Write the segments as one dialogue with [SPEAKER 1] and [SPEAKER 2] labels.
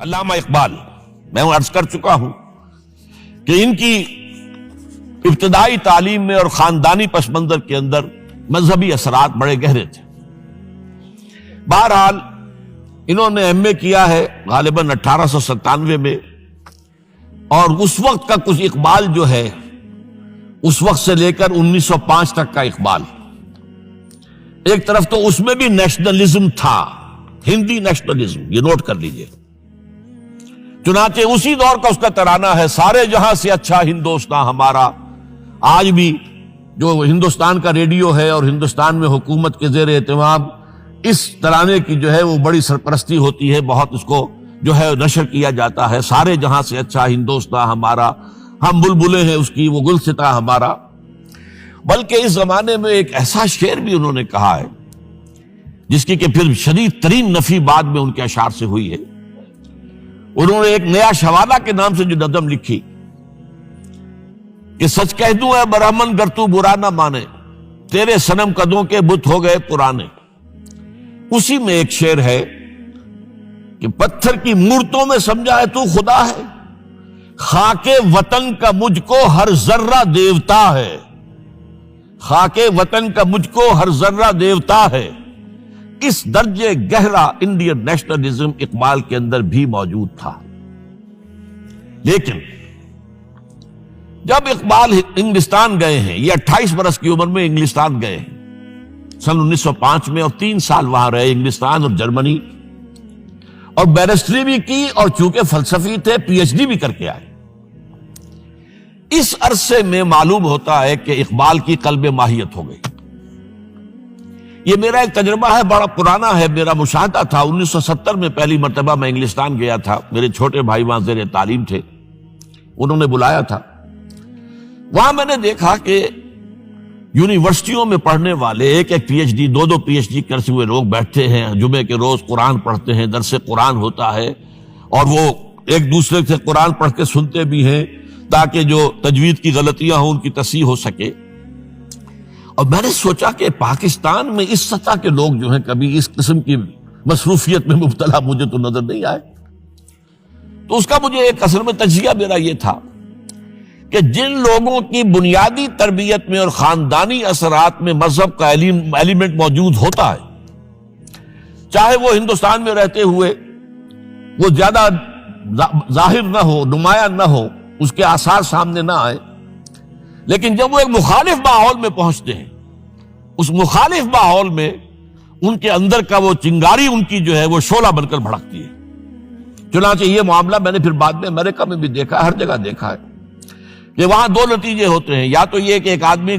[SPEAKER 1] علامہ اقبال، میں عرض کر چکا ہوں کہ ان کی ابتدائی تعلیم میں اور خاندانی پس منظر کے اندر مذہبی اثرات بڑے گہرے تھے۔ بہرحال انہوں نے ایم اے کیا ہے غالباً 1897 میں، اور اس وقت کا کچھ اقبال جو ہے اس وقت سے لے کر 1905 تک کا اقبال، ایک طرف تو اس میں بھی نیشنلزم تھا، ہندی نیشنلزم، یہ نوٹ کر لیجئے۔ چنانچہ اسی دور کا اس کا ترانہ ہے، سارے جہاں سے اچھا ہندوستان ہمارا۔ آج بھی جو ہندوستان کا ریڈیو ہے اور ہندوستان میں حکومت کے زیر اہتمام اس ترانے کی جو ہے وہ بڑی سرپرستی ہوتی ہے، بہت اس کو جو ہے نشر کیا جاتا ہے، سارے جہاں سے اچھا ہندوستان ہمارا، ہم بلبلیں ہیں اس کی، وہ گلستاں ہمارا۔ بلکہ اس زمانے میں ایک ایسا شعر بھی انہوں نے کہا ہے جس کی کہ پھر شدید ترین نفی بعد میں ان کے اشعار سے ہوئی ہے۔ انہوں نے ایک نیا شوالہ کے نام سے جو نظم لکھی کہ سچ کہہ دوں اے برہمن گر تو برا نہ مانے، تیرے صنم قدوں کے بت ہو گئے پرانے۔ اسی میں ایک شعر ہے کہ پتھر کی مورتوں میں سمجھا ہے تو خدا ہے، خاک وطن کا مجھ کو ہر ذرہ دیوتا ہے، خاک وطن کا مجھ کو ہر ذرہ دیوتا ہے۔ اس درجے گہرا انڈین نیشنلزم اقبال کے اندر بھی موجود تھا۔ لیکن جب اقبال انگلستان گئے ہیں، یہ 28 برس کی عمر میں انگلستان گئے ہیں سن 1905 میں، اور 3 سال وہاں رہے انگلستان اور جرمنی، اور بیرسٹری بھی کی، اور چونکہ فلسفی تھے پی ایچ ڈی بھی کر کے آئے۔ اس عرصے میں معلوم ہوتا ہے کہ اقبال کی قلب ماہیت ہو گئی۔ یہ میرا ایک تجربہ ہے، بڑا پرانا ہے، میرا مشاہدہ تھا۔ 1970 میں پہلی مرتبہ میں انگلستان گیا تھا، میرے چھوٹے بھائی وہاں زیر تعلیم تھے، انہوں نے بلایا تھا۔ وہاں میں نے دیکھا کہ یونیورسٹیوں میں پڑھنے والے ایک ایک P H D, 2 P H D کرتے ہوئے لوگ بیٹھتے ہیں، جمعے کے روز قرآن پڑھتے ہیں، درس قرآن ہوتا ہے، اور وہ ایک دوسرے سے قرآن پڑھ کے سنتے بھی ہیں تاکہ جو تجوید کی غلطیاں ہوں ان کی تصحیح ہو سکے۔ اور میں نے سوچا کہ پاکستان میں اس سطح کے لوگ جو ہیں کبھی اس قسم کی مصروفیت میں مبتلا مجھے تو نظر نہیں آئے۔ تو اس کا مجھے ایک اصل میں تجزیہ میرا یہ تھا کہ جن لوگوں کی بنیادی تربیت میں اور خاندانی اثرات میں مذہب کا ایلیمنٹ موجود ہوتا ہے، چاہے وہ ہندوستان میں رہتے ہوئے وہ زیادہ ظاہر نہ ہو، نمایاں نہ ہو، اس کے آثار سامنے نہ آئے، لیکن جب وہ ایک مخالف ماحول میں پہنچتے ہیں، اس مخالف ماحول میں ان کے اندر کا وہ چنگاری ان کی جو ہے وہ شعلہ بن کر بھڑکتی ہے۔ چنانچہ یہ معاملہ میں نے پھر بعد میں امریکہ میں بھی دیکھا، ہر جگہ دیکھا ہے کہ وہاں 2 نتیجے ہوتے ہیں، یا تو یہ کہ ایک آدمی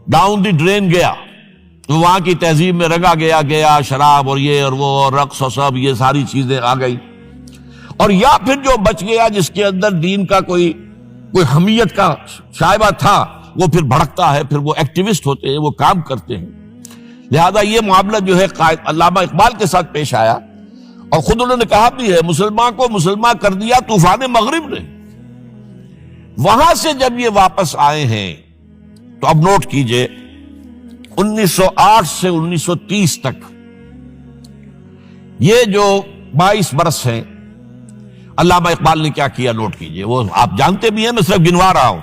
[SPEAKER 1] ڈاؤن دی ڈرین گیا تو وہاں کی تہذیب میں رنگا گیا شراب اور یہ اور وہ اور رقص اور سب یہ ساری چیزیں آ گئی، اور یا پھر جو بچ گیا جس کے اندر دین کا کوئی حمیت کا شائبہ تھا، وہ پھر بھڑکتا ہے، پھر وہ ایکٹیوسٹ ہوتے ہیں، وہ کام کرتے ہیں۔ لہذا یہ معاملہ جو ہے علامہ اقبال کے ساتھ پیش آیا، اور خود انہوں نے کہا بھی ہے، مسلمان کو مسلمان کر دیا طوفان مغرب نے۔ وہاں سے جب یہ واپس آئے ہیں تو اب نوٹ کیجئے 1908 سے 1930 تک یہ جو 22 برس ہیں، علامہ اقبال نے کیا کیا نوٹ کیجئے، وہ آپ جانتے بھی ہیں، میں صرف گنوا رہا ہوں۔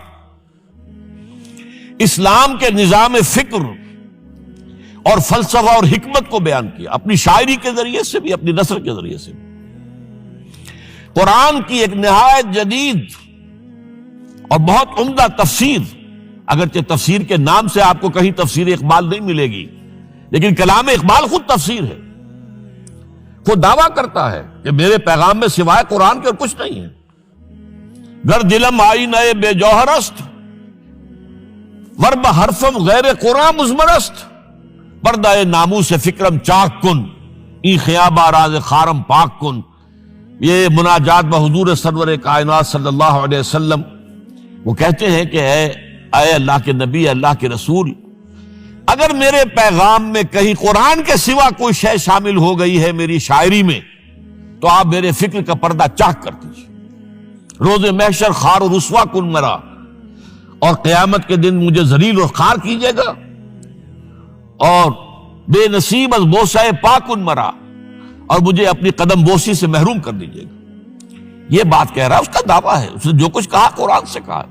[SPEAKER 1] اسلام کے نظام فکر اور فلسفہ اور حکمت کو بیان کیا، اپنی شاعری کے ذریعے سے بھی، اپنی نثر کے ذریعے سے بھی۔ قرآن کی ایک نہایت جدید اور بہت عمدہ تفسیر، اگرچہ تفسیر کے نام سے آپ کو کہیں تفسیر اقبال نہیں ملے گی، لیکن کلام اقبال خود تفسیر ہے۔ وہ دعویٰ کرتا ہے کہ میرے پیغام میں سوائے قرآن کے اور کچھ نہیں ہے۔ گر دلم آئی نئے بے جوہر است، ورب حرفم غیر قرآن مزمرست، پردہ ناموس فکرم چاک کن، ای خیابہ راز خارم پاک کن۔ یہ مناجات بحضور سرور کائنات صلی اللہ علیہ وسلم، وہ کہتے ہیں کہ اے اللہ کے نبی، اللہ کے رسول، اگر میرے پیغام میں کہیں قرآن کے سوا کوئی شے شامل ہو گئی ہے میری شاعری میں، تو آپ میرے فکر کا پردہ چاک کر دیجیے۔ روز محشر خار و رسوا کن مرا، اور قیامت کے دن مجھے ذلیل اور خار کیجیے گا، اور بے نصیب از بوسہ پاکن مرا، اور مجھے اپنی قدم بوسی سے محروم کر دیجیے گا. یہ بات کہہ رہا ہے، اس کا دعویٰ ہے، اس نے جو کچھ کہا قرآن سے کہا.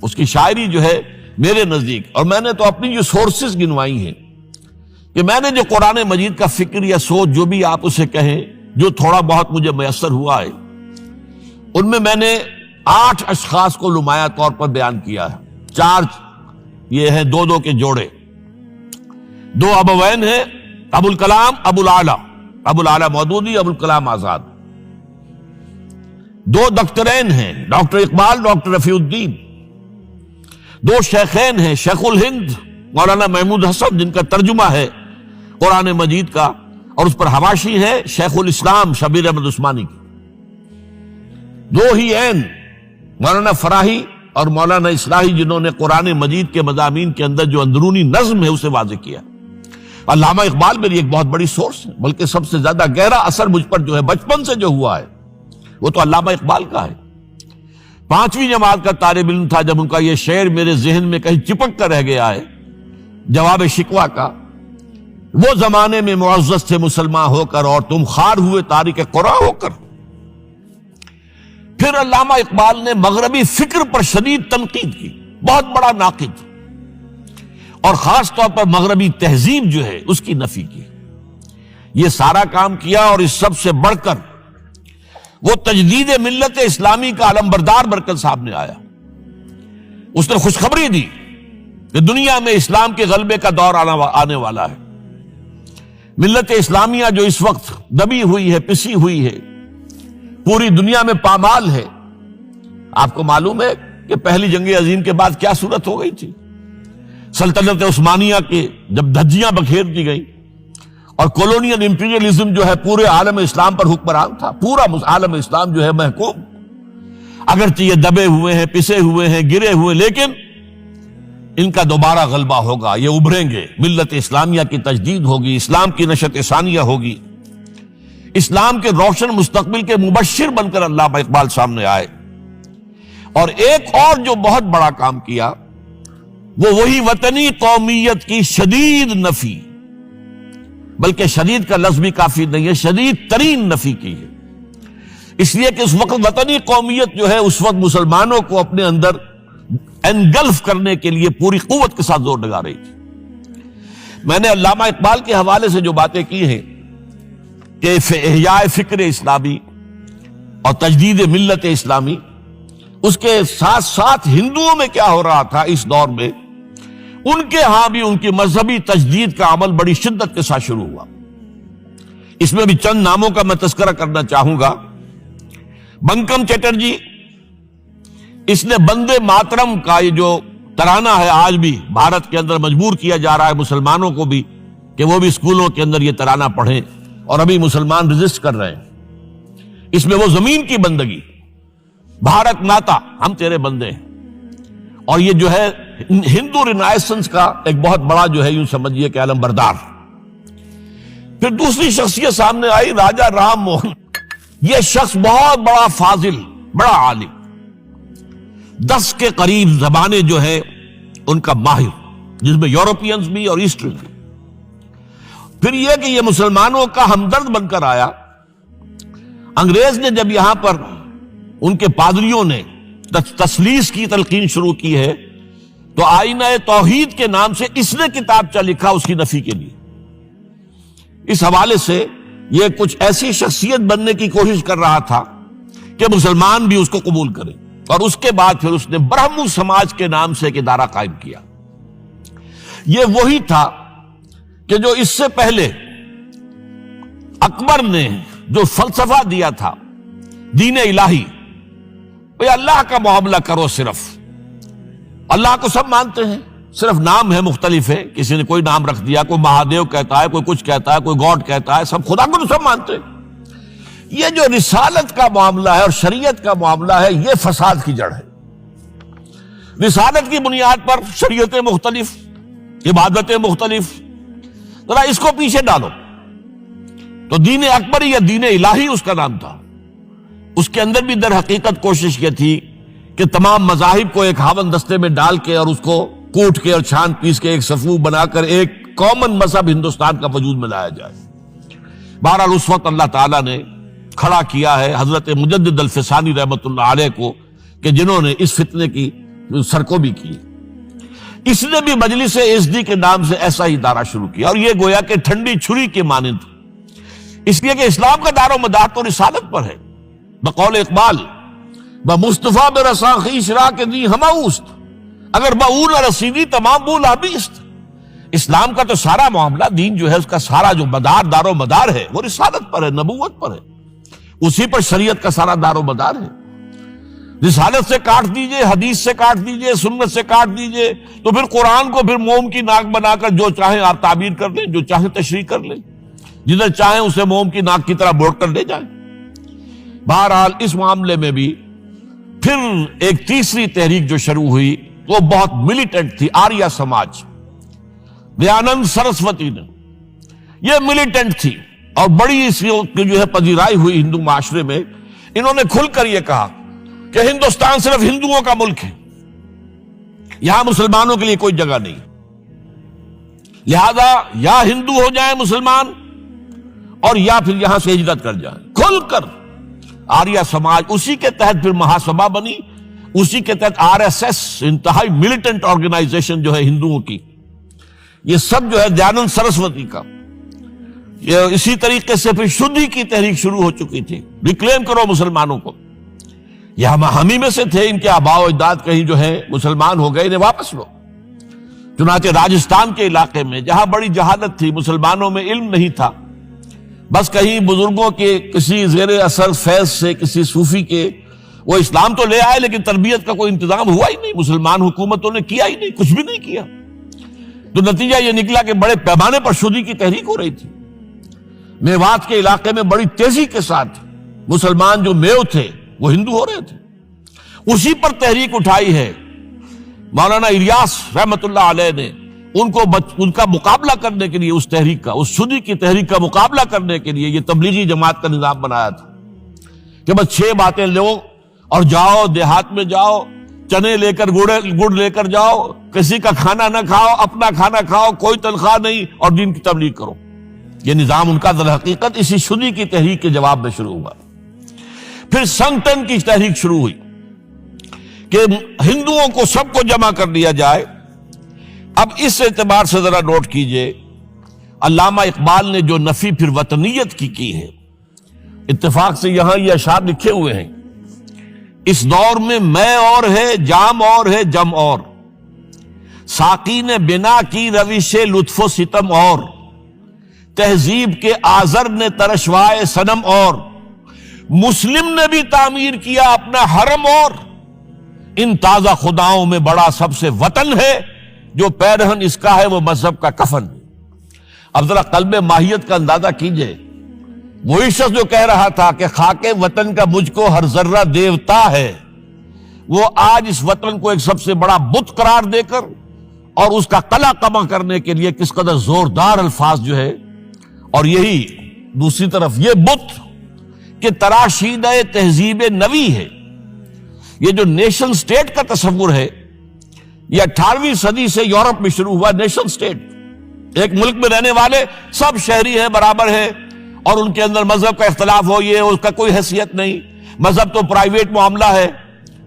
[SPEAKER 1] اس کی شاعری جو ہے میرے نزدیک، اور میں نے تو اپنی جو سورسز گنوائی ہیں کہ میں نے جو قرآن مجید کا فکر یا سوچ جو بھی آپ اسے کہیں، جو تھوڑا بہت مجھے میسر ہوا ہے، ان میں نے 8 اشخاص کو نمایاں طور پر بیان کیا ہے. 4 یہ ہیں 2 کے جوڑے. 2 ابوین ہیں، ابو الکلام ابو العلا مودودی، ابو الکلام آزاد. 2 دکترین ہیں، ڈاکٹر اقبال، ڈاکٹر رفیع الدین. 2 شیخین ہیں، شیخ الہند مولانا محمود حسن، جن کا ترجمہ ہے قرآن مجید کا، اور اس پر حواشی ہے شیخ الاسلام شبیر احمد عثمانی کی. 2 ہی عین مولانا فراہی اور مولانا اصلاحی، جنہوں نے قرآن مجید کے مضامین کے اندر جو اندرونی نظم ہے اسے واضح کیا. علامہ اقبال میری ایک بہت بڑی سورس ہے، بلکہ سب سے زیادہ گہرا اثر مجھ پر جو ہے بچپن سے جو ہوا ہے وہ تو علامہ اقبال کا ہے. 5ویں جماعت کا طالب علم تھا جب ان کا یہ شعر میرے ذہن میں کہیں چپک کر رہ گیا ہے، جواب شکوہ کا: وہ زمانے میں معزز تھے مسلمان ہو کر، اور تم خوار ہوئے تارک قرآن ہو کر. پھر علامہ اقبال نے مغربی فکر پر شدید تنقید کی، بہت بڑا ناقد، اور خاص طور پر مغربی تہذیب جو ہے اس کی نفی کی. یہ سارا کام کیا، اور اس سب سے بڑھ کر وہ تجدید ملت اسلامی کا علمبردار بن کر سامنے آیا. اس نے خوشخبری دی کہ دنیا میں اسلام کے غلبے کا دور آنے والا ہے. ملت اسلامیہ جو اس وقت دبی ہوئی ہے، پسی ہوئی ہے، پوری دنیا میں پامال ہے. آپ کو معلوم ہے کہ پہلی جنگ عظیم کے بعد کیا صورت ہو گئی تھی. سلطنت عثمانیہ کے جب دھجیاں بکھیر دی گئی، اور کولونیل امپیریلزم جو ہے پورے عالم اسلام پر حکمران تھا، پورا عالم اسلام جو ہے محکوم. اگرچہ یہ دبے ہوئے ہیں، پسے ہوئے ہیں، گرے ہوئے، لیکن ان کا دوبارہ غلبہ ہوگا، یہ ابھریں گے. ملت اسلامیہ کی تجدید ہوگی، اسلام کی نشأت ثانیہ ہوگی. اسلام کے روشن مستقبل کے مبشر بن کر علامہ اقبال سامنے آئے. اور ایک اور جو بہت بڑا کام کیا وہ وہی وطنی قومیت کی شدید نفی، بلکہ شدید کا لفظ بھی کافی نہیں ہے، شدید ترین نفی کی ہے. اس لیے کہ اس وقت وطنی قومیت جو ہے اس وقت مسلمانوں کو اپنے اندر انگلف کرنے کے لیے پوری قوت کے ساتھ زور لگا رہی تھی. میں نے علامہ اقبال کے حوالے سے جو باتیں کی ہیں کہ احیاء فکر اسلامی اور تجدید ملت اسلامی، اس کے ساتھ ساتھ ہندوؤں میں کیا ہو رہا تھا اس دور میں، ان کے ہاں بھی ان کی مذہبی تجدید کا عمل بڑی شدت کے ساتھ شروع ہوا. اس میں بھی چند ناموں کا میں تذکرہ کرنا چاہوں گا. بنکم چٹرجی، اس نے بندے ماترم کا یہ جو ترانہ ہے آج بھی بھارت کے اندر مجبور کیا جا رہا ہے مسلمانوں کو بھی کہ وہ بھی اسکولوں کے اندر یہ ترانہ پڑھیں، اور ابھی مسلمان رجسٹ کر رہے ہیں. اس میں وہ زمین کی بندگی، بھارت ماتا ہم تیرے بندے ہیں، اور یہ جو ہے ہندو رینائسنس کا ایک بہت بڑا جو ہے یوں سمجھیے کہ علم بردار. پھر دوسری شخصیت سامنے آئی، راجہ رام موہن. یہ شخص بہت بڑا فاضل، بڑا عالم، 10 کے قریب زبانیں جو ہے ان کا ماہر، جس میں یورپینز بھی اور ایسٹرن بھی. پھر یہ کہ یہ مسلمانوں کا ہمدرد بن کر آیا. انگریز نے جب یہاں پر ان کے پادریوں نے تسلیس کی تلقین شروع کی ہے تو آئینہ توحید کے نام سے اس نے کتابچہ لکھا اس کی نفی کے لیے. اس حوالے سے یہ کچھ ایسی شخصیت بننے کی کوشش کر رہا تھا کہ مسلمان بھی اس کو قبول کریں، اور اس کے بعد پھر اس نے برہمو سماج کے نام سے ایک ادارہ قائم کیا. یہ وہی تھا کہ جو اس سے پہلے اکبر نے جو فلسفہ دیا تھا دین الہی، اللہ کا معاملہ کرو، صرف اللہ کو سب مانتے ہیں، صرف نام ہے مختلف ہے، کسی نے کوئی نام رکھ دیا، کوئی مہادیو کہتا ہے، کوئی کچھ کہتا ہے، کوئی گاڈ کہتا ہے، سب خدا کو تو سب مانتے ہیں. یہ جو رسالت کا معاملہ ہے اور شریعت کا معاملہ ہے، یہ فساد کی جڑ ہے. رسالت کی بنیاد پر شریعتیں مختلف، عبادتیں مختلف، ذرا اس کو پیچھے ڈالو. تو دین اکبری یا دین الہی اس کا نام تھا. اس کے اندر بھی در حقیقت کوشش یہ تھی کہ تمام مذاہب کو ایک ہاون دستے میں ڈال کے اور اس کو کوٹ کے اور چھان پیس کے ایک صفوف بنا کر ایک کامن مذہب ہندوستان کا وجود میں لایا جائے. بہرحال اس وقت اللہ تعالیٰ نے کھڑا کیا ہے حضرت مجدد الفسانی رحمۃ اللہ علیہ کو کہ جنہوں نے اس فتنے کی سرکوبی کی. اس نے بھی مجلس ازدی کے نام سے ایسا ہی ادارہ شروع کیا، اور یہ گویا کہ ٹھنڈی چھری کے مانند، اس لیے کہ اسلام کا دار و مدار تو رسالت پر ہے. بقول اقبال بمصطفیٰ برساں خویش را کے دی ہماؤست، اگر باؤ نہ رسیدی تمام بول آبیست. اسلام کا تو سارا معاملہ، دین جو ہے اس کا سارا جو مدار دار و مدار ہے وہ رسالت پر ہے، نبوت پر ہے، اسی پر شریعت کا سارا دار و مدار ہے. رسالت سے کاٹ دیجئے، حدیث سے کاٹ دیجئے، سنت سے کاٹ دیجئے، تو پھر قرآن کو پھر موم کی ناک بنا کر جو چاہیں آپ تعبیر کر لیں، جو چاہیں تشریح کر لیں، جدھر چاہیں اسے موم کی ناک کی طرح بوٹ کر لے جائیں. بہرحال اس معاملے میں بھی پھر ایک تیسری تحریک جو شروع ہوئی وہ بہت ملیٹنٹ تھی، آریہ سماج. دیانند سرسوتی نے، یہ ملیٹنٹ تھی اور بڑی اس کی جو ہے پذیرائی ہوئی ہندو معاشرے میں. انہوں نے کھل کر یہ کہا کہ ہندوستان صرف ہندوؤں کا ملک ہے، یہاں مسلمانوں کے لیے کوئی جگہ نہیں، لہذا یا ہندو ہو جائیں مسلمان اور یا پھر یہاں سے ہجرت کر جائیں. کھل کر آریہ سماج، اسی کے تحت پھر مہاسبھا بنی، اسی کے تحت RSS، انتہائی ملیٹنٹ آرگنائزیشن جو ہے ہندوؤں کی، یہ سب جو ہے دیانند سرسوتی کا. یہ اسی طریقے سے پھر شدھی کی تحریک شروع ہو چکی تھی، ریکلیم کرو مسلمانوں کو. یہ ہم ہی میں سے تھے، ان کے آباء و اجداد کہیں جو ہے مسلمان ہو گئے، انہیں واپس لو. چنانچہ راجستھان کے علاقے میں جہاں بڑی جہالت تھی، مسلمانوں میں علم نہیں تھا، بس کہیں بزرگوں کے کسی زیر اثر فیض سے، کسی صوفی کے، وہ اسلام تو لے آئے لیکن تربیت کا کوئی انتظام ہوا ہی نہیں، مسلمان حکومتوں نے کیا ہی نہیں، کچھ بھی نہیں کیا. تو نتیجہ یہ نکلا کہ بڑے پیمانے پر شدھی کی تحریک ہو رہی تھی. میوات کے علاقے میں بڑی تیزی کے ساتھ مسلمان جو میو تھے وہ ہندو ہو رہے تھے. اسی پر تحریک اٹھائی ہے مولانا الیاس رحمت اللہ علیہ نے. ان کا مقابلہ کرنے کے لیے، اس تحریک کا، اس شدھی کی تحریک کا مقابلہ کرنے کے لیے یہ تبلیغی جماعت کا نظام بنایا تھا کہ بس 6 باتیں لو اور جاؤ، دیہات میں جاؤ، چنے لے کر گڑ لے کر جاؤ، کسی کا کھانا نہ کھاؤ، اپنا کھانا کھاؤ، کوئی تنخواہ نہیں، اور دین کی تبلیغ کرو. یہ نظام ان کا در حقیقت اسی شدھی کی تحریک کے جواب میں شروع ہوا. پھر سنگٹن کی تحریک شروع ہوئی کہ ہندوؤں کو سب کو جمع کر لیا جائے. اب اس اعتبار سے ذرا نوٹ کیجئے، علامہ اقبال نے جو نفی پھر وطنیت کی ہے، اتفاق سے یہاں یہ اشعار لکھے ہوئے ہیں: اس دور میں میں اور ہے، جام اور ہے، جم اور، ساقی نے بنا کی روش لطف و ستم اور، تہذیب کے آزر نے ترشوائے صنم اور، مسلم نے بھی تعمیر کیا اپنا حرم اور، ان تازہ خداؤں میں بڑا سب سے وطن ہے، جو پیرہن اس کا ہے وہ مذہب کا کفن. اب ذرا قلب ماہیت کا اندازہ کیجئے. وہی شخص جو کہہ رہا تھا کہ خاک وطن کا مجھ کو ہر ذرہ دیوتا ہے، وہ آج اس وطن کو ایک سب سے بڑا بت قرار دے کر اور اس کا قلع قمع کرنے کے لیے کس قدر زوردار الفاظ جو ہے. اور یہی دوسری طرف یہ بت کہ تراشیدہ تہذیب نوی ہے. یہ جو نیشن سٹیٹ کا تصور ہے، یہ 18ویں صدی سے یورپ میں شروع ہوا. نیشن سٹیٹ، ایک ملک میں رہنے والے سب شہری ہیں، برابر ہیں، اور ان کے اندر مذہب کا اختلاف ہو، یہ اس کا کوئی حیثیت نہیں. مذہب تو پرائیویٹ معاملہ ہے،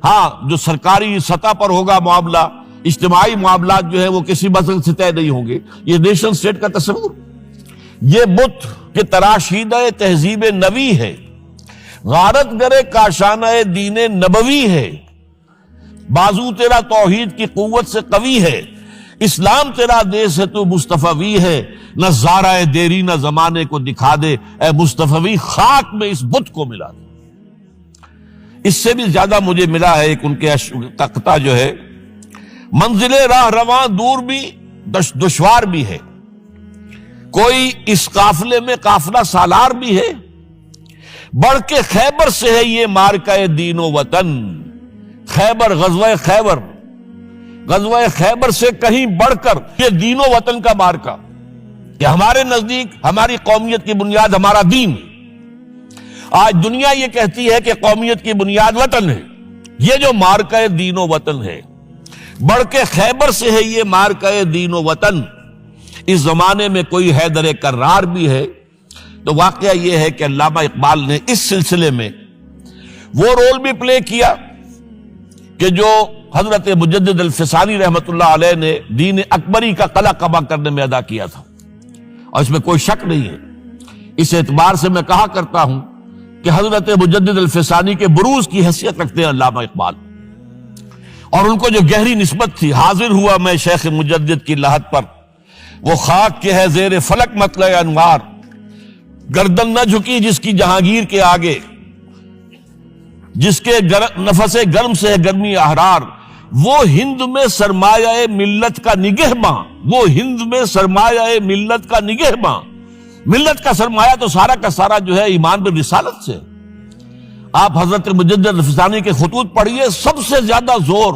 [SPEAKER 1] ہاں جو سرکاری سطح پر ہوگا معاملہ، اجتماعی معاملات جو ہے وہ کسی مذہب سے طے نہیں ہوں گے. یہ نیشن سٹیٹ کا تصور. یہ بت کہ تراشیدہ تہذیب نوی ہے، غارت گرے کاشانہ دین نبوی ہے، بازو تیرا توحید کی قوت سے قوی ہے، اسلام تیرا دیس ہے تو مصطفی ہے، نہ زارہ دیری نہ زمانے کو دکھا دے، اے مصطفی خاک میں اس بت کو ملا دے. اس سے بھی زیادہ مجھے ملا ہے ایک ان کے تختہ جو ہے: منزل راہ رواں دور بھی دشوار بھی ہے، کوئی اس قافلے میں قافلہ سالار بھی ہے، بڑھ کے خیبر سے ہے یہ مارکہ دین و وطن. خیبر، غزوہ خیبر سے کہیں بڑھ کر یہ دین و وطن کا مارکہ، کہ ہمارے نزدیک ہماری قومیت کی بنیاد ہمارا دین. آج دنیا یہ کہتی ہے کہ قومیت کی بنیاد وطن ہے. یہ جو مارکہ دین و وطن ہے، بڑھ کے خیبر سے ہے یہ مارکہ دین و وطن. اس زمانے میں کوئی حیدر کرار بھی ہے، تو واقعہ یہ ہے کہ علامہ اقبال نے اس سلسلے میں وہ رول بھی پلے کیا کہ جو حضرت مجدد الفسانی رحمت اللہ علیہ نے دین اکبری کا قلع قبا کرنے میں ادا کیا تھا، اور اس میں کوئی شک نہیں ہے۔ اس اعتبار سے میں کہا کرتا ہوں کہ حضرت مجدد الفسانی کے بروز کی حیثیت رکھتے ہیں علامہ اقبال، اور ان کو جو گہری نسبت تھی، حاضر ہوا میں شیخ مجدد کی لحد پر، وہ خاک کے ہے زیر فلک مطلع انوار، گردن نہ جھکی جس کی جہانگیر کے آگے، جس کے نفس گرم سے ہے گرمی احرار، وہ ہند میں سرمایہ ملت کا نگہباں، وہ ہند میں سرمایہ ملت کا نگہباں۔ ملت کا سرمایہ تو سارا کا سارا جو ہے ایمان بالرسالت سے۔ آپ حضرت مجدد الفسانی کے خطوط پڑھیے، سب سے زیادہ زور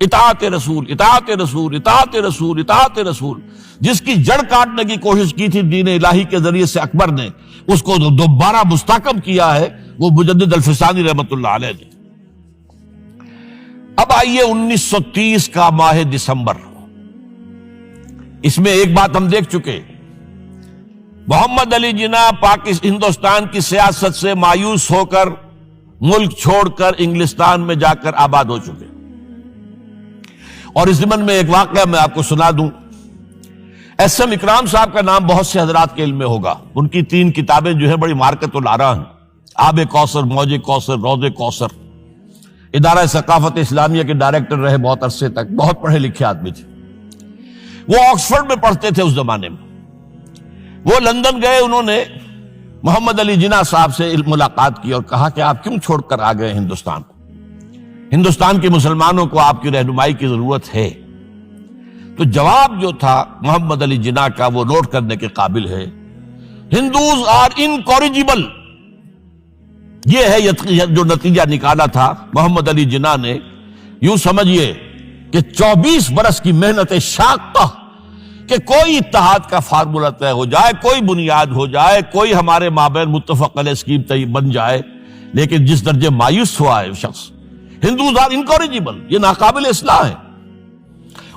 [SPEAKER 1] اطاعت رسول، اطاعت رسول، اطاعت رسول، اطاعت رسول، جس کی جڑ کاٹنے کی کوشش کی تھی دین الہی کے ذریعے سے اکبر نے، اس کو دوبارہ مستحکم کیا ہے وہ مجدد الفسانی رحمت اللہ علیہ نے۔ اب آئیے 1930 کا ماہ دسمبر، اس میں ایک بات ہم دیکھ چکے، محمد علی جناح ہندوستان کی سیاست سے مایوس ہو کر ملک چھوڑ کر انگلستان میں جا کر آباد ہو چکے، اور اس ضمن میں ایک واقعہ میں آپ کو سنا دوں۔ ایس ایم اکرام صاحب کا نام بہت سے حضرات کے علم میں ہوگا، ان کی 3 کتابیں جو ہے بڑی مارکت الآراء ہیں، آب کوثر، موج کوثر، روض کوثر۔ ادارہ ثقافت اسلامیہ کے ڈائریکٹر رہے بہت عرصے تک، بہت پڑھے لکھے آدمی تھے۔ وہ آکسفورڈ میں پڑھتے تھے اس زمانے میں، وہ لندن گئے، انہوں نے محمد علی جناح صاحب سے ملاقات کی اور کہا کہ آپ کیوں چھوڑ کر آ گئے ہندوستان؟ ہندوستان کے مسلمانوں کو آپ کی رہنمائی کی ضرورت ہے۔ تو جواب جو تھا محمد علی جناح کا وہ نوٹ کرنے کے قابل ہے۔ ہندوز آر انکوریجیبل، یہ ہے جو نتیجہ نکالا تھا محمد علی جناح نے۔ یوں سمجھیے کہ 24 برس کی محنت شاقہ کہ کوئی اتحاد کا فارمولہ طے ہو جائے، کوئی بنیاد ہو جائے، کوئی ہمارے مابین متفق علیہ اسکیم بن جائے، لیکن جس درجے مایوس ہوا ہے شخص، ہندوز آر انکوریجیبل، یہ ناقابل اصلاح ہے۔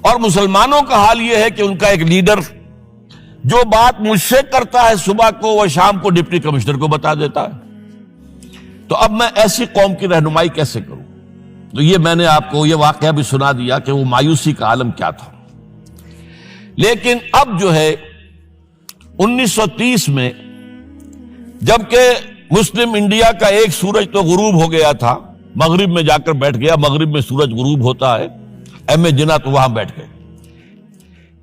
[SPEAKER 1] اور مسلمانوں کا حال یہ ہے کہ ان کا ایک لیڈر جو بات مجھ سے کرتا ہے صبح کو، وہ شام کو ڈپٹی کمشنر کو بتا دیتا ہے۔ تو اب میں ایسی قوم کی رہنمائی کیسے کروں؟ تو یہ میں نے آپ کو یہ واقعہ بھی سنا دیا کہ وہ مایوسی کا عالم کیا تھا۔ لیکن اب جو ہے 1930 میں، جبکہ مسلم انڈیا کا ایک سورج تو غروب ہو گیا تھا، مغرب میں جا کر بیٹھ گیا، مغرب میں سورج غروب ہوتا ہے، ایم اے جناح تو وہاں بیٹھ گئے۔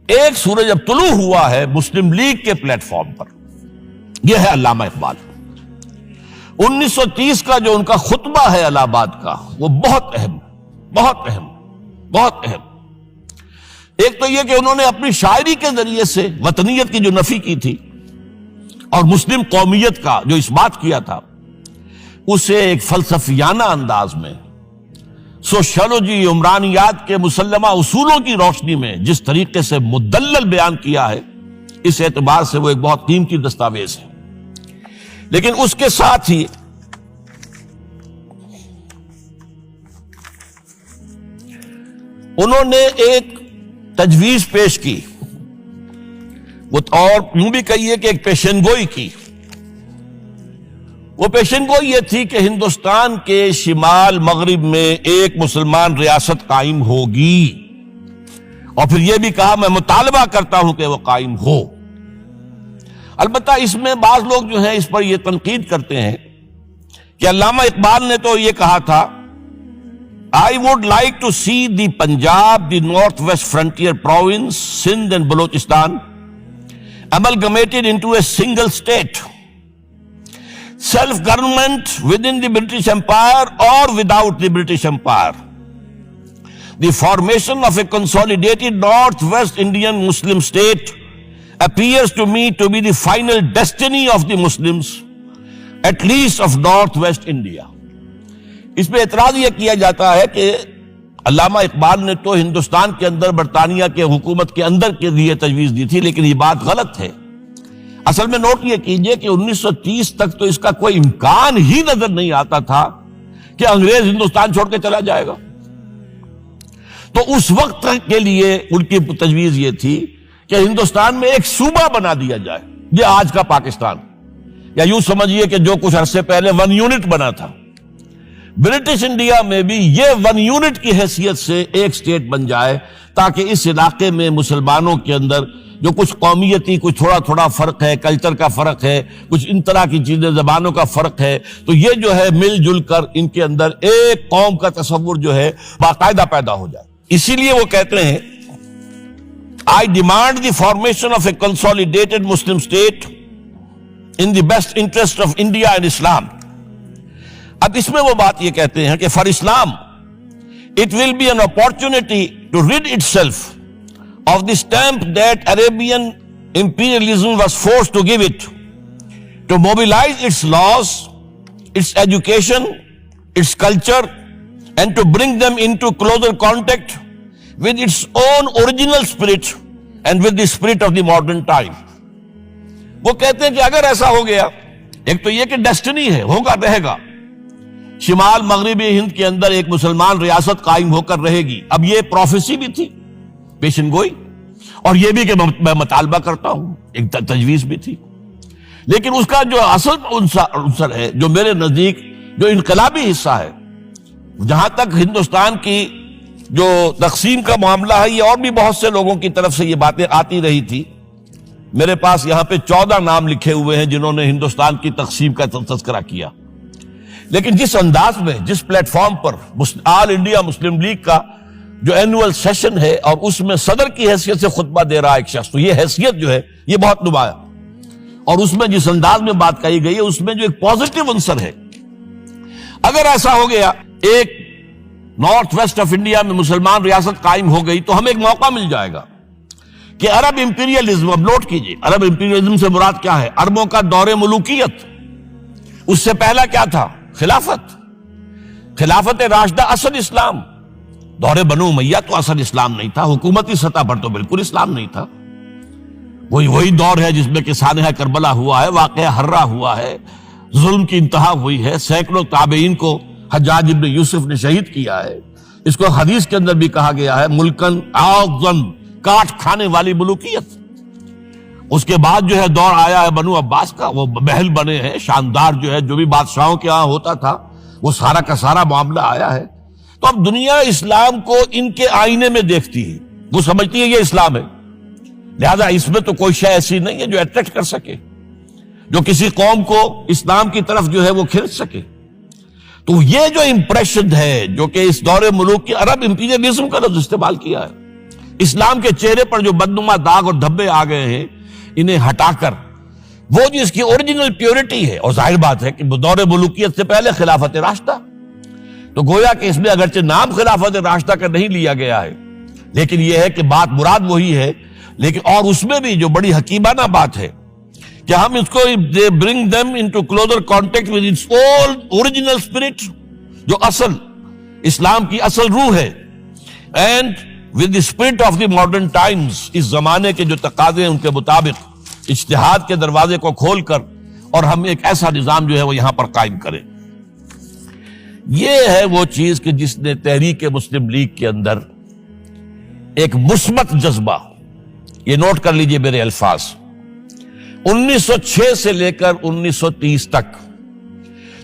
[SPEAKER 1] ایک سورج اب طلوع ہوا ہے مسلم لیگ کے پلیٹ فارم پر، یہ ہے علامہ اقبال۔ 1930 کا جو ان کا خطبہ ہے الہ آباد کا، وہ بہت اہم، بہت اہم، بہت اہم۔ ایک تو یہ کہ انہوں نے اپنی شاعری کے ذریعے سے وطنیت کی جو نفی کی تھی اور مسلم قومیت کا جو اس بات کیا تھا، اسے ایک فلسفیانہ انداز میں سوشیولوجی، عمرانیات کے مسلمہ اصولوں کی روشنی میں جس طریقے سے مدلل بیان کیا ہے، اس اعتبار سے وہ ایک بہت قیمتی دستاویز ہے۔ لیکن اس کے ساتھ ہی انہوں نے ایک تجویز پیش کی، اور یوں بھی کہیے کہ ایک پیشن گوئی کی۔ وہ پیشن گوئی یہ تھی کہ ہندوستان کے شمال مغرب میں ایک مسلمان ریاست قائم ہوگی، اور پھر یہ بھی کہا میں مطالبہ کرتا ہوں کہ وہ قائم ہو۔ البتہ اس میں بعض لوگ جو ہیں اس پر یہ تنقید کرتے ہیں کہ علامہ اقبال نے تو یہ کہا تھا I would like to see the Punjab, the Northwest Frontier Province, Sindh and Balochistan amalgamated into a single state. Self-government within the British Empire or without the British Empire. The formation of a consolidated Northwest Indian Muslim state appears to me to be the final destiny of the Muslims, at least of Northwest India. اس پہ اعتراض یہ کیا جاتا ہے کہ علامہ اقبال نے تو ہندوستان کے اندر برطانیہ کے حکومت کے اندر کے لیے تجویز دی تھی، لیکن یہ بات غلط ہے۔ اصل میں نوٹ یہ کیجئے کہ 1930 تک تو اس کا کوئی امکان ہی نظر نہیں آتا تھا کہ انگریز ہندوستان چھوڑ کے چلا جائے گا۔ تو اس وقت کے لیے ان کی تجویز یہ تھی کہ ہندوستان میں ایک صوبہ بنا دیا جائے، یہ آج کا پاکستان، یا یوں سمجھیے کہ جو کچھ عرصے پہلے 1 یونٹ بنا تھا، برٹش انڈیا میں بھی یہ 1 یونٹ کی حیثیت سے ایک سٹیٹ بن جائے، تاکہ اس علاقے میں مسلمانوں کے اندر جو کچھ قومیتی کچھ تھوڑا تھوڑا فرق ہے، کلچر کا فرق ہے، کچھ ان طرح کی چیزیں، زبانوں کا فرق ہے، تو یہ جو ہے مل جل کر ان کے اندر ایک قوم کا تصور جو ہے باقاعدہ پیدا ہو جائے۔ اسی لیے وہ کہتے ہیں I demand the formation of a consolidated Muslim state in the best interest of India and Islam۔ اب اس میں وہ بات یہ کہتے ہیں کہ for Islam it will be an opportunity to rid itself of the stamp that Arabian imperialism was forced to give it, to mobilize its laws, its education, its culture, and to bring them into closer contact with its own original spirit and with the spirit of the modern time۔ وہ کہتے ہیں کہ اگر ایسا ہو گیا، ایک تو یہ کہ ڈیسٹنی ہے، ہوگا، رہے گا، شمال مغربی ہند کے اندر ایک مسلمان ریاست قائم ہو کر رہے گی۔ اب یہ پروفیسی بھی تھی، پیشن گوئی، اور یہ بھی کہ میں مطالبہ کرتا ہوں، ایک تجویز بھی تھی، لیکن اس کا جو اصل عنصر ہے، جو میرے نزدیک جو انقلابی حصہ ہے، جہاں تک ہندوستان کی جو تقسیم کا معاملہ ہے، یہ اور بھی بہت سے لوگوں کی طرف سے یہ باتیں آتی رہی تھی۔ میرے پاس یہاں پہ 14 نام لکھے ہوئے ہیں جنہوں نے ہندوستان کی تقسیم کا تذکرہ کیا، لیکن جس انداز میں، جس پلیٹ فارم پر آل انڈیا مسلم لیگ کا جو اینول سیشن ہے اور اس میں صدر کی حیثیت سے خطبہ دے رہا ہے ایک شخص، تو یہ حیثیت جو ہے یہ بہت نمایاں، اور اس میں جس انداز میں بات کہی گئی ہے اس میں جو ایک پازیٹیو عنصر ہے۔ اگر ایسا ہو گیا، ایک نارتھ ویسٹ آف انڈیا میں مسلمان ریاست قائم ہو گئی، تو ہمیں ایک موقع مل جائے گا کہ عرب امپیریلزم، اب نوٹ کیجئے، عرب امپیریلزم سے مراد کیا ہے؟ عربوں کا دور ملوکیت۔ اس سے پہلا کیا تھا؟ خلافت راشدہ، اصل اسلام۔ دور بنو امیہ تو اصل اسلام نہیں تھا، حکومتی سطح پر تو بالکل اسلام نہیں تھا۔ وہی دور ہے جس میں کہ سانحہ کربلا ہوا ہے، واقعہ ہرہ ہوا ہے، ظلم کی انتہا ہوئی ہے، سینکڑوں تابعین کو حجاج ابن یوسف نے شہید کیا ہے۔ اس کو حدیث کے اندر بھی کہا گیا ہے ملکن اعظم، کاٹ کھانے والی ملوکیت۔ اس کے بعد جو ہے دور آیا ہے بنو عباس کا، وہ محل بنے ہیں شاندار، جو ہے جو بھی بادشاہوں کے ہاں ہوتا تھا وہ سارا کا سارا معاملہ آیا ہے۔ تو اب دنیا اسلام کو ان کے آئینے میں دیکھتی ہے، وہ سمجھتی ہے یہ اسلام ہے، لہذا اس میں تو کوئی شے ایسی نہیں ہے جو اٹریکٹ کر سکے، جو کسی قوم کو اسلام کی طرف جو ہے وہ کھینچ سکے۔ تو یہ جو امپریشن ہے، جو کہ اس دور ملوک کی عرب امپیریلزم کا لفظ استعمال کیا ہے، اسلام کے چہرے پر جو بدنما داغ اور دھبے آ گئے ہیں، انہیں ہٹا کر وہ جو اس کی اوریجنل پیورٹی ہے، اور ظاہر بات ہے کہ دور ملوکیت سے پہلے خلافت راشدہ، تو گویا کہ اس میں اگرچہ نام خلافت راشدہ کا نہیں لیا گیا ہے، لیکن یہ ہے کہ بات مراد وہی ہے، لیکن اور اس میں بھی جو بڑی حکیمانہ بات ہے کہ ہم اس کو they bring them into closer contact with its old original spirit، جو اصل اسلام کی اصل روح ہے، and with the spirit of the modern times، اس زمانے کے جو تقاضے ہیں ان کے مطابق اجتہاد کے دروازے کو کھول کر، اور ہم ایک ایسا نظام جو ہے وہ یہاں پر قائم کریں۔ یہ ہے وہ چیز کہ جس نے تحریک مسلم لیگ کے اندر ایک مثبت جذبہ، یہ نوٹ کر لیجئے میرے الفاظ، 1906 سے لے کر 1930 تک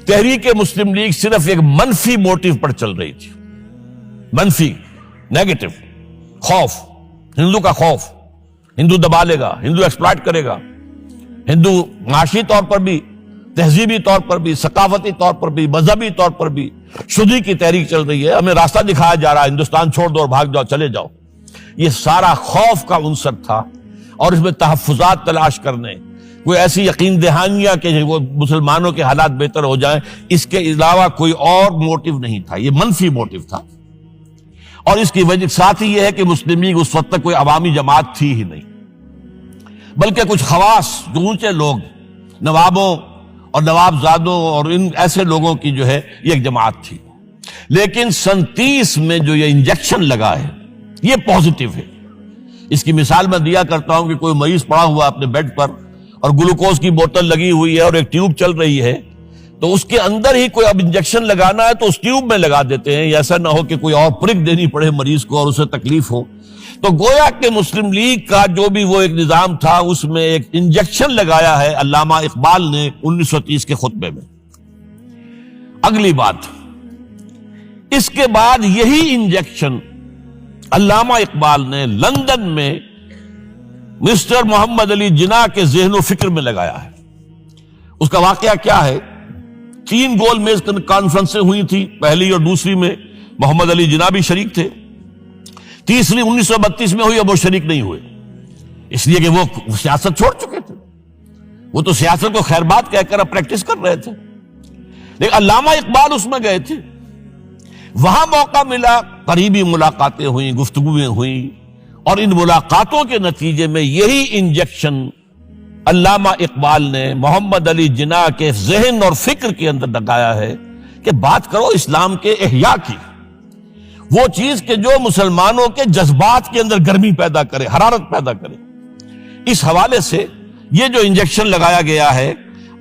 [SPEAKER 1] تحریک مسلم لیگ صرف ایک منفی موٹیو پر چل رہی تھی، منفی، نیگیٹو، خوف، ہندو کا خوف، ہندو دبا لے گا، ہندو ایکسپلائٹ کرے گا، ہندو معاشی طور پر بھی، تہذیبی طور پر بھی، ثقافتی طور پر بھی، مذہبی طور پر بھی شدی کی تحریک چل رہی ہے، ہمیں راستہ دکھایا جا رہا ہے، ہندوستان چھوڑ دو اور بھاگ جاؤ، چلے جاؤ۔ یہ سارا خوف کا عنصر تھا، اور اس میں تحفظات تلاش کرنے، کوئی ایسی یقین دہانیاں کہ وہ مسلمانوں کے حالات بہتر ہو جائیں، اس کے علاوہ کوئی اور موٹیو نہیں تھا، یہ منفی موٹیو تھا۔ اور اس کی وجہ ساتھ ہی یہ ہے کہ مسلم لیگ اس وقت تک کوئی عوامی جماعت تھی ہی نہیں، بلکہ کچھ خواص، جو اونچے لوگ، نوابوں اور نواب زادوں اور ان ایسے لوگوں کی جو ہے یہ ایک جماعت تھی۔ لیکن 37 میں جو یہ انجیکشن لگا ہے یہ پازیٹیو ہے۔ اس کی مثال میں دیا کرتا ہوں کہ کوئی مریض پڑا ہوا اپنے بیڈ پر اور گلوکوز کی بوتل لگی ہوئی ہے اور ایک ٹیوب چل رہی ہے، تو اس کے اندر ہی کوئی اب انجیکشن لگانا ہے تو اس ٹیوب میں لگا دیتے ہیں، ایسا نہ ہو کہ کوئی اور پرک دینی پڑے مریض کو اور اسے تکلیف ہو. تو گویا کہ مسلم لیگ کا جو بھی وہ ایک نظام تھا اس میں ایک انجیکشن لگایا ہے علامہ اقبال نے 1930 کے خطبے میں. اگلی بات، اس کے بعد یہی انجیکشن علامہ اقبال نے لندن میں مسٹر محمد علی جناح کے ذہن و فکر میں لگایا ہے. اس کا واقعہ کیا ہے؟ 3 گول میز کانفرنسیں ہوئی تھی، پہلی اور دوسری میں محمد علی جناح بھی شریک تھے، تیسری 1932 میں ہوئی، اب وہ شریک نہیں ہوئے اس لیے کہ وہ سیاست چھوڑ چکے تھے. وہ تو سیاست کو خیر بات کہہ کر اب پریکٹس کر رہے تھے. لیکن علامہ اقبال اس میں گئے تھے، وہاں موقع ملا، قریبی ملاقاتیں ہوئیں، گفتگویں ہوئیں، اور ان ملاقاتوں کے نتیجے میں یہی انجیکشن علامہ اقبال نے محمد علی جناح کے ذہن اور فکر کے اندر لگایا ہے کہ بات کرو اسلام کے احیاء کی، وہ چیز کہ جو مسلمانوں کے جذبات کے اندر گرمی پیدا کرے، حرارت پیدا کرے. اس حوالے سے یہ جو انجیکشن لگایا گیا ہے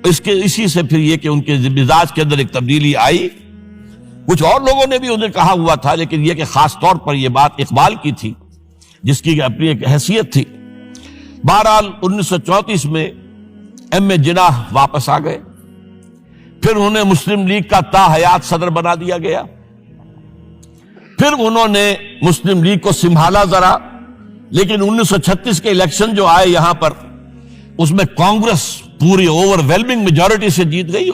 [SPEAKER 1] اسی سے پھر یہ کہ ان کے مزاج کے اندر ایک تبدیلی آئی. کچھ اور لوگوں نے بھی انہیں کہا ہوا تھا، لیکن یہ کہ خاص طور پر یہ بات اقبال کی تھی جس کی اپنی ایک حیثیت تھی. بہرحال 1934 میں ایم اے جناح واپس آ گئے، پھر انہیں مسلم لیگ کا تا حیات صدر بنا دیا گیا. پھر انہوں نے مسلم لیگ کو سنبھالا ذرا، لیکن 1936 کے الیکشن جو آئے یہاں پر، اس میں کانگریس پوری اوور ویلمنگ میجورٹی سے جیت گئی.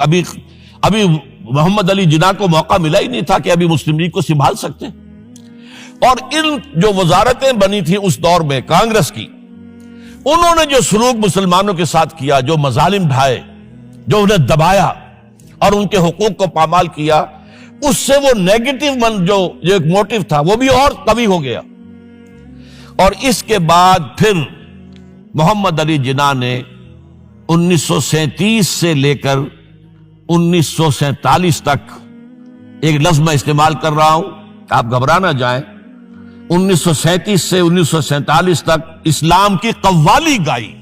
[SPEAKER 1] ابھی محمد علی جناح کو موقع ملا ہی نہیں تھا کہ ابھی مسلم لیگ کو سنبھال سکتے. اور ان جو وزارتیں بنی تھی اس دور میں کانگریس کی، انہوں نے جو سلوک مسلمانوں کے ساتھ کیا، جو مظالم ڈھائے، جو انہیں دبایا اور ان کے حقوق کو پامال کیا، اس سے وہ نیگیٹو جو ایک موٹیو تھا وہ بھی اور قوی ہو گیا. اور اس کے بعد پھر محمد علی جناح نے 1937 سے لے کر 1947 تک، ایک لفظ میں استعمال کر رہا ہوں، آپ گھبرا نہ جائیں، 1937 سے 1947 تک اسلام کی قوالی گائی.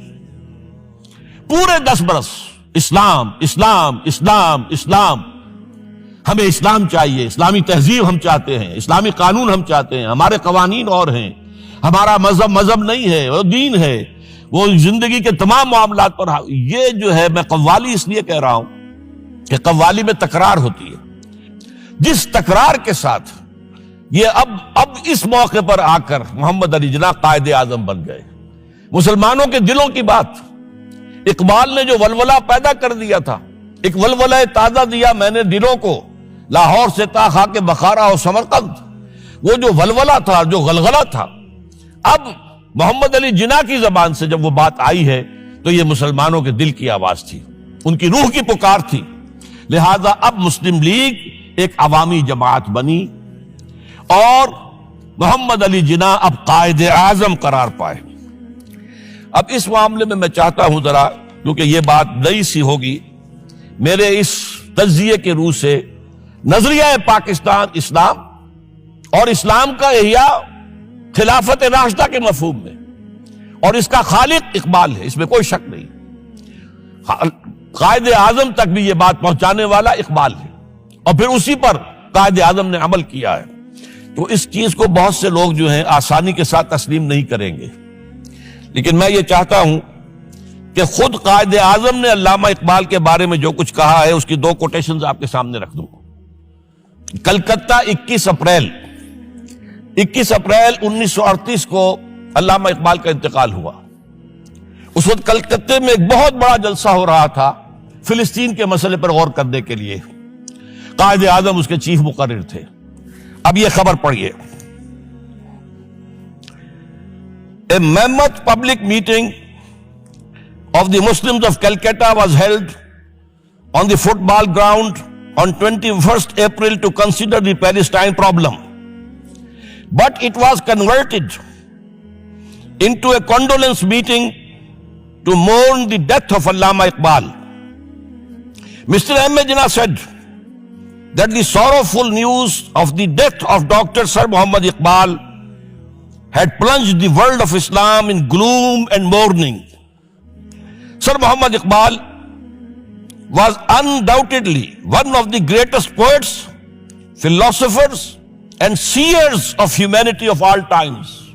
[SPEAKER 1] پورے 10 برس اسلام اسلام اسلام اسلام، ہمیں اسلام چاہیے، اسلامی تہذیب ہم چاہتے ہیں، اسلامی قانون ہم چاہتے ہیں، ہمارے قوانین اور ہیں، ہمارا مذہب نہیں ہے، وہ دین ہے، وہ زندگی کے تمام معاملات پر. یہ جو ہے میں قوالی اس لیے کہہ رہا ہوں کہ قوالی میں تکرار ہوتی ہے. جس تکرار کے ساتھ یہ اب اس موقع پر آ کر محمد علی جناح قائد اعظم بن گئے. مسلمانوں کے دلوں کی بات، اقبال نے جو ولولہ پیدا کر دیا تھا، ایک ولولہ تازہ دیا میں نے دلوں کو، لاہور سے تا خاک بخارا اور سمرقند، وہ جو ولولہ تھا، جو غلغلہ تھا، اب محمد علی جناح کی زبان سے جب وہ بات آئی ہے تو یہ مسلمانوں کے دل کی آواز تھی، ان کی روح کی پکار تھی. لہذا اب مسلم لیگ ایک عوامی جماعت بنی اور محمد علی جناح اب قائد اعظم قرار پائے. اب اس معاملے میں میں چاہتا ہوں ذرا، کیونکہ یہ بات نئی سی ہوگی، میرے اس تجزیے کے روح سے نظریہ پاکستان اسلام اور اسلام کا احیاء خلافت راشدہ کے مفہوم میں، اور اس کا خالق اقبال ہے، اس میں کوئی شک نہیں. قائد اعظم تک بھی یہ بات پہنچانے والا اقبال ہے، اور پھر اسی پر قائد اعظم نے عمل کیا ہے. تو اس چیز کو بہت سے لوگ جو ہیں آسانی کے ساتھ تسلیم نہیں کریں گے، لیکن میں یہ چاہتا ہوں کہ خود قائد اعظم نے علامہ اقبال کے بارے میں جو کچھ کہا ہے اس کی 2 کوٹیشنز آپ کے سامنے رکھ دوں. کلکتہ 21 اپریل 1938 کو علامہ اقبال کا انتقال ہوا. اس وقت کلکتہ میں ایک بہت بڑا جلسہ ہو رہا تھا فلسطین کے مسئلے پر غور کرنے کے لیے. قائد اعظم اس کے چیف مقرر تھے. اب یہ خبر پڑھیے. A mammoth public meeting of the Muslims of Calcutta was held on the football ground on 21st April to consider the Palestine problem. But it was converted into a condolence meeting to mourn the death of Allama Iqbal. Mr. M. Jinnah said that the sorrowful news of the death of Dr. Sir Muhammad Iqbal had plunged the world of Islam in gloom and mourning. Sir Muhammad Iqbal was undoubtedly one of the greatest poets, philosophers and seers of humanity of all times.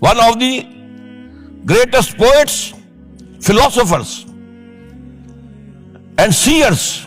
[SPEAKER 1] one of the greatest poets, philosophers and seers,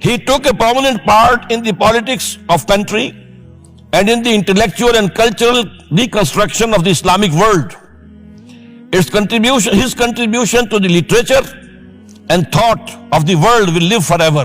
[SPEAKER 1] He took a prominent part in the politics of country and in the intellectual and cultural reconstruction of the Islamic world. His contribution to the literature and thought of the world will live forever.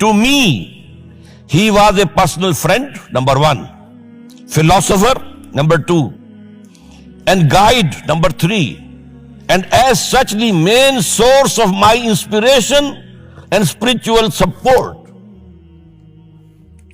[SPEAKER 1] To me, he was a personal friend, number one, philosopher, number two, and guide, number three, and as such the main source of my inspiration and spiritual support.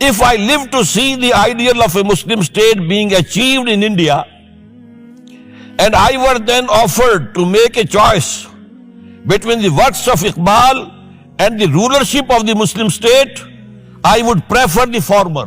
[SPEAKER 1] If I live to see the ideal of a Muslim state being achieved in India, and I were then offered to make a choice between the works of Iqbal and the rulership of the Muslim state, I would prefer the former.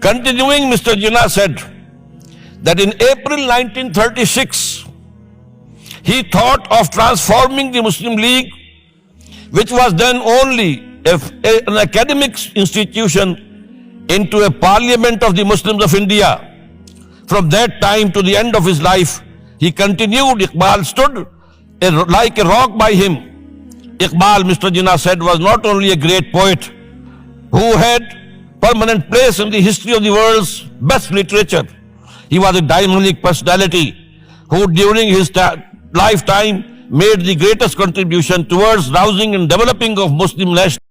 [SPEAKER 1] continuing, Mr. Jinnah said that in April 1936 he thought of transforming the Muslim League, which was then only an academic institution, into a parliament of the Muslims of India. From that time to the end of his life, he continued. Iqbal stood like a rock by him. Iqbal, Mr. Jinnah said, was not only a great poet who had permanent place in the history of the world's best literature. He was a dynamic personality who during his lifetime made the greatest contribution towards rousing and developing of Muslim national